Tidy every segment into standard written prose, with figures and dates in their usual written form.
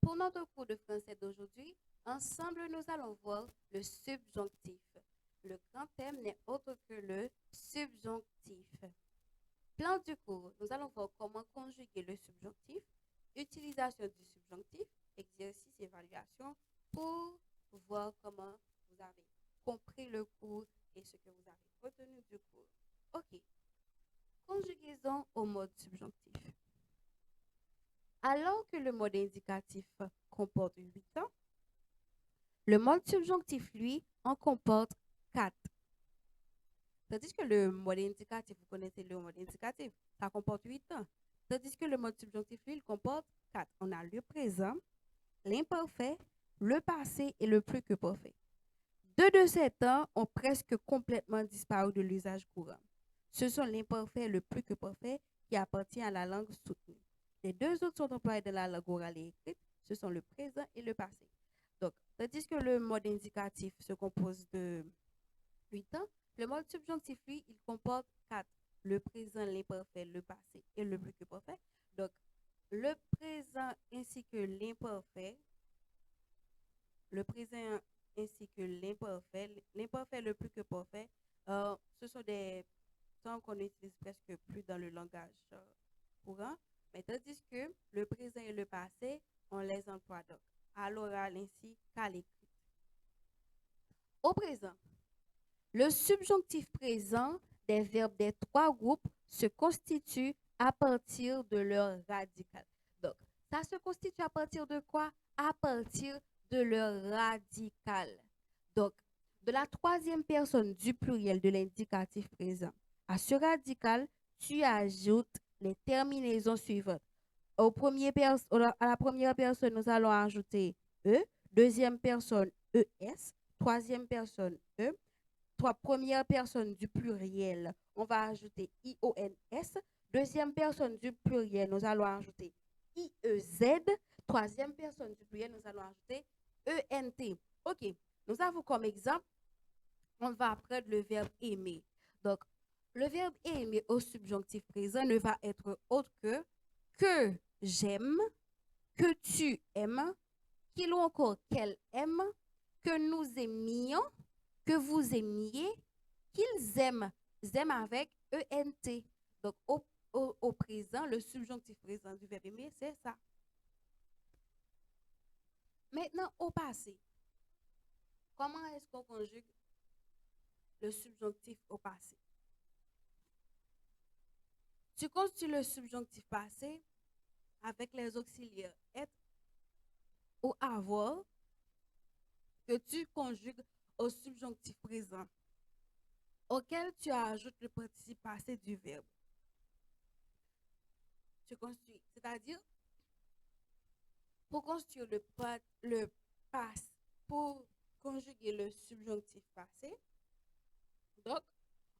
Pour notre cours de français d'aujourd'hui, ensemble, nous allons voir le subjonctif. Le grand thème n'est autre que le subjonctif. Plan du cours, nous allons voir comment conjuguer le subjonctif, utilisation du subjonctif, exercice, évaluation, pour voir comment vous avez compris le cours et ce que vous avez retenu du cours. Ok, conjugaison au mode subjonctif. Alors que le mode indicatif comporte 8 temps, le mode subjonctif, lui, en comporte 4. Tandis que le mode indicatif, vous connaissez le mode indicatif, ça comporte 8 temps. Tandis que le mode subjonctif, lui, il comporte 4. On a le présent, l'imparfait, le passé et le plus que parfait. Deux de ces temps ont presque complètement disparu de l'usage courant. Ce sont l'imparfait et le plus que parfait qui appartient à la langue soutenue. Les deux autres sont employés dans la langue orale et écrite. Ce sont le présent et le passé. Donc, tandis que le mode indicatif se compose de 8 temps, le mode subjonctif, lui, il comporte 4. Le présent, l'imparfait, le passé et le plus que parfait. Donc, le présent ainsi que l'imparfait, le présent ainsi que l'imparfait le plus que parfait, ce sont des temps qu'on utilise presque plus dans le langage courant, mais tandis que le présent et le passé, on les emploie donc à l'oral ainsi qu'à l'écrit. Au présent, le subjonctif présent des verbes des trois groupes se constitue à partir de leur radical. Donc, ça se constitue à partir de quoi? À partir de leur radical. Donc, de la troisième personne du pluriel de l'indicatif présent. À ce radical, tu ajoutes les terminaisons suivantes. À la première personne, nous allons ajouter E, deuxième personne ES, troisième personne E, première personne du pluriel, on va ajouter IONS, deuxième personne du pluriel, nous allons ajouter IEZ, troisième personne du pluriel, nous allons ajouter ENT. Ok, nous avons comme exemple, on va apprendre le verbe aimer. Donc, le verbe aimer au subjonctif présent ne va être autre que j'aime, que tu aimes, qu'il ou encore qu'elle aime, que nous aimions, que vous aimiez, qu'ils aiment. Aiment avec ENT. Donc, au présent, le subjonctif présent du verbe aimer, c'est ça. Maintenant, au passé, comment est-ce qu'on conjugue le subjonctif au passé? Tu constitues le subjonctif passé avec les auxiliaires être ou avoir que tu conjugues au subjonctif présent auquel tu ajoutes le participe passé du verbe. Tu construis, c'est-à-dire pour construire le passe, pour conjuguer le subjonctif passé, donc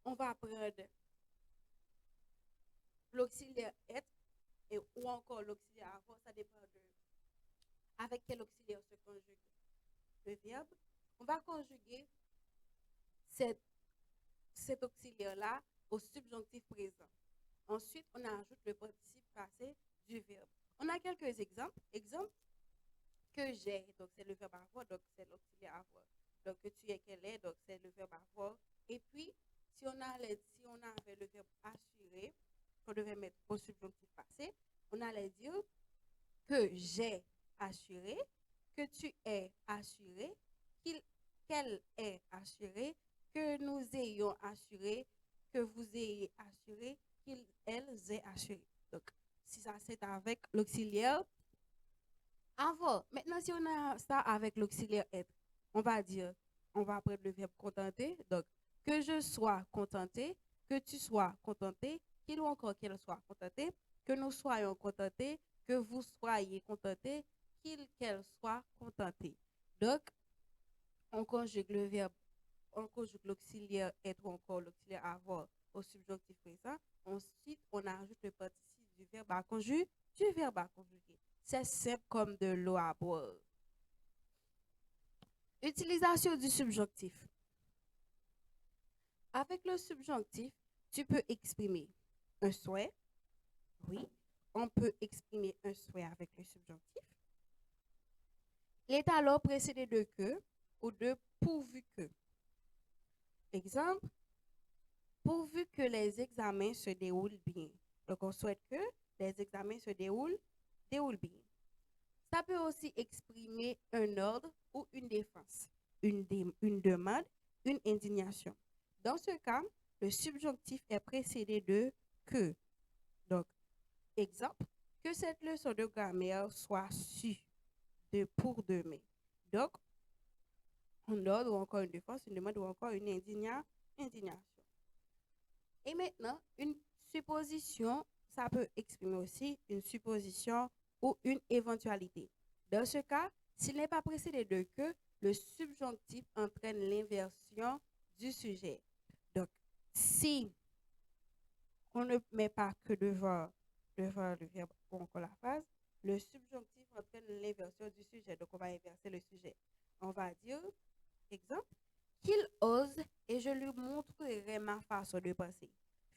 on va prendre l'auxiliaire être ou encore l'auxiliaire avoir, ça dépend de avec quel auxiliaire se conjugue le verbe. On va conjuguer cette, cet auxiliaire-là au subjonctif présent. Ensuite, on ajoute le participe passé du verbe. On a quelques exemples. Exemple, que j'ai, donc c'est le verbe avoir, donc c'est l'auxiliaire avoir. Donc que tu es, qu'elle est, donc c'est le verbe avoir. Et puis, si on avait le verbe assurer, qu'on devait mettre au subjonctif passé, on allait dire que j'ai assuré, que tu es assuré, qu'elle est assurée, que nous ayons assuré, que vous ayez assuré, qu'ils, elles aient assuré. Donc, si ça c'est avec l'auxiliaire avoir. Maintenant, si on a ça avec l'auxiliaire être, on va dire, on va prendre le verbe contenter. Donc, que je sois contenté, que tu sois contenté, qu'il ou encore qu'elle soit contentée, que nous soyons contentés, que vous soyez contentés, qu'elle soit contentée. Donc, on conjugue le verbe, on conjugue l'auxiliaire être ou encore l'auxiliaire avoir au subjonctif présent. Ensuite, on ajoute le participe du verbe à conjuguer, du verbe à conjuguer. C'est simple comme de l'eau à boire. Utilisation du subjonctif. Avec le subjonctif, tu peux exprimer un souhait. Oui, on peut exprimer un souhait avec le subjonctif. Il est alors précédé de que ou de pourvu que. Exemple, pourvu que les examens se déroulent bien. Donc, on souhaite que les examens se déroulent bien. Ça peut aussi exprimer un ordre ou une défense, une demande, une indignation. Dans ce cas, le subjonctif est précédé de que. Donc, exemple, que cette leçon de grammaire soit sue de pour demain. Donc, un ordre ou encore une défense, une demande ou encore une indignation. Et maintenant, une supposition, ça peut exprimer aussi une supposition ou une éventualité. Dans ce cas, s'il n'est pas précédé de que, le subjonctif entraîne l'inversion du sujet. Donc, si on ne met pas que devant le verbe ou encore la phrase, le subjonctif entraîne l'inversion du sujet. Donc, on va inverser le sujet. On va dire, exemple, qu'il ose et je lui montrerai ma façon de penser.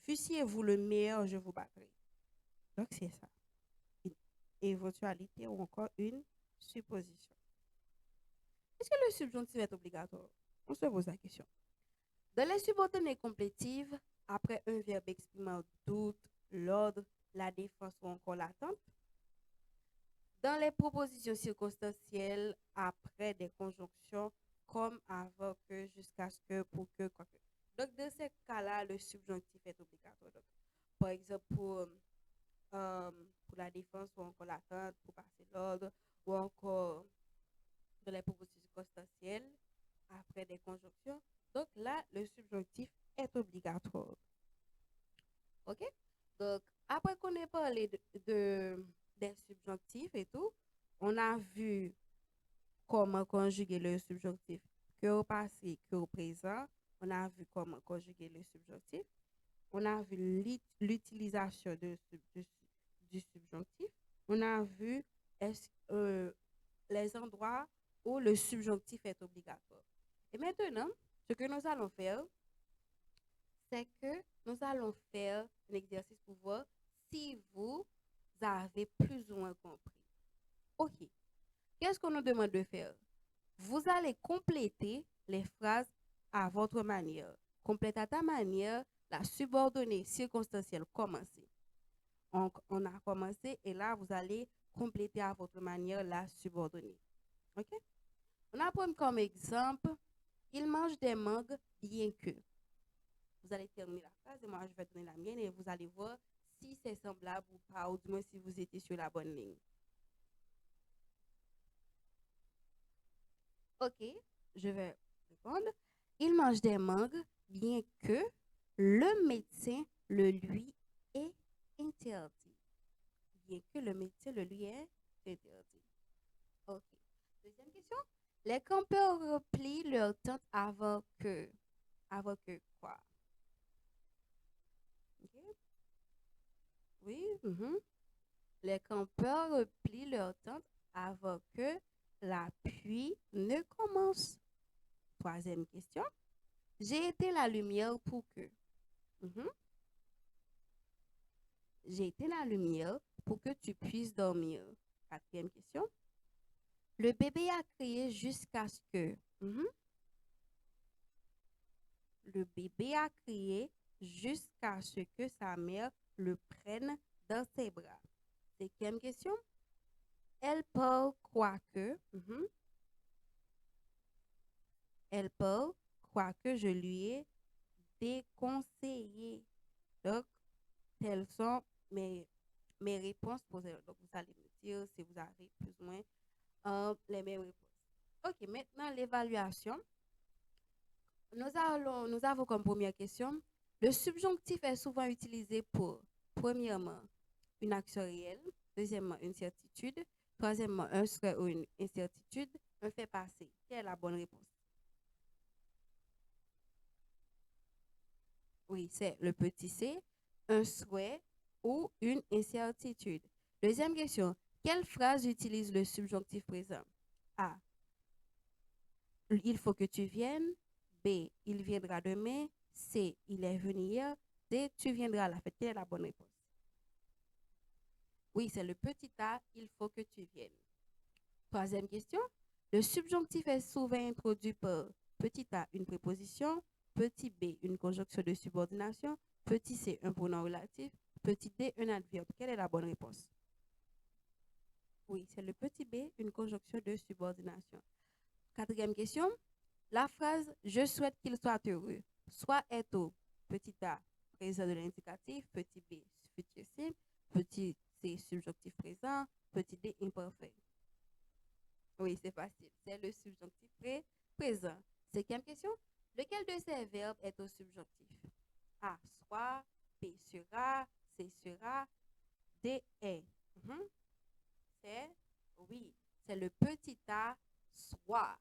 Fussiez-vous le meilleur, je vous battrai. Donc, c'est ça. Une éventualité ou encore une supposition. Est-ce que le subjonctif est obligatoire? On se pose la question. Dans les subordonnées complétives, après un verbe exprimant doute, l'ordre, la défense ou encore l'attente, dans les propositions circonstancielles, après des conjonctions comme avant que, jusqu'à ce que, pour que, quoi que. Donc, dans ces cas-là, le subjonctif est obligatoire. Donc, par exemple, pour la défense ou encore l'attente, pour passer l'ordre, ou encore dans les propositions circonstancielles, après des conjonctions. Donc, là, le subjonctif est obligatoire. OK? Donc, après qu'on ait parlé des subjonctifs et tout, on a vu comment conjuguer le subjonctif que au passé, que au présent. On a vu comment conjuguer le subjonctif. On a vu l'utilisation du subjonctif. On a vu les endroits où le subjonctif est obligatoire. Et maintenant, ce que nous allons faire, c'est que nous allons faire un exercice pour voir si vous avez plus ou moins compris. OK. Qu'est-ce qu'on nous demande de faire? Vous allez compléter les phrases à votre manière. Complète à ta manière, la subordonnée circonstancielle commencer. On a commencé et là, vous allez compléter à votre manière la subordonnée. OK? On a pris comme exemple, il mange des mangues bien que. Vous allez terminer la phrase et moi, je vais donner la mienne et vous allez voir si c'est semblable ou pas, ou du moins si vous étiez sur la bonne ligne. OK, je vais répondre. Il mange des mangues, bien que le médecin le lui est interdit. Bien que le médecin le lui est interdit. OK. Deuxième question. Les campeurs replient leur tente avant que. Avant que quoi? OK. Oui. Les campeurs replient leur tente avant que la pluie ne commence. Troisième question. J'ai été la lumière pour que. Mhm. J'ai été la lumière pour que tu puisses dormir. Quatrième question. Le bébé a crié jusqu'à ce que. Mhm. Le bébé a crié jusqu'à ce que sa mère le prenne dans ses bras. Cinquième question. Elle parle quoique. Elle parle quoique je lui ai déconseillé. Donc, telles sont mes réponses posées. Donc, vous allez me dire si vous avez plus ou moins les mêmes réponses. OK, maintenant l'évaluation. Nous avons comme première question, le subjonctif est souvent utilisé pour, premièrement, une action réelle, deuxièmement, une certitude, troisièmement, un souhait ou une incertitude, un fait passé. Quelle est la bonne réponse? Oui, c'est le petit c, un souhait ou une incertitude. Deuxième question, quelle phrase utilise le subjonctif présent? A. Il faut que tu viennes. B. Il viendra demain. C. Il est venu hier. D. Tu viendras à la fête. Quelle est la bonne réponse? Oui, c'est le petit A. Il faut que tu viennes. Troisième question. Le subjonctif est souvent introduit par petit a, une préposition, petit b, une conjonction de subordination, petit c, un pronom relatif, petit d, un adverbe. Quelle est la bonne réponse? Oui, c'est le petit b, une conjonction de subordination. Quatrième question. La phrase je souhaite qu'il soit heureux soit est au petit a, présent de l'indicatif, petit b, futur simple, petit c, subjonctif présent, petit d, imparfait. Oui, c'est facile. C'est le subjonctif présent. Cinquième question. Lequel de ces verbes est au subjonctif? A, soit, B, sera, C, sera, D, est. C'est, oui, c'est le petit a, soit.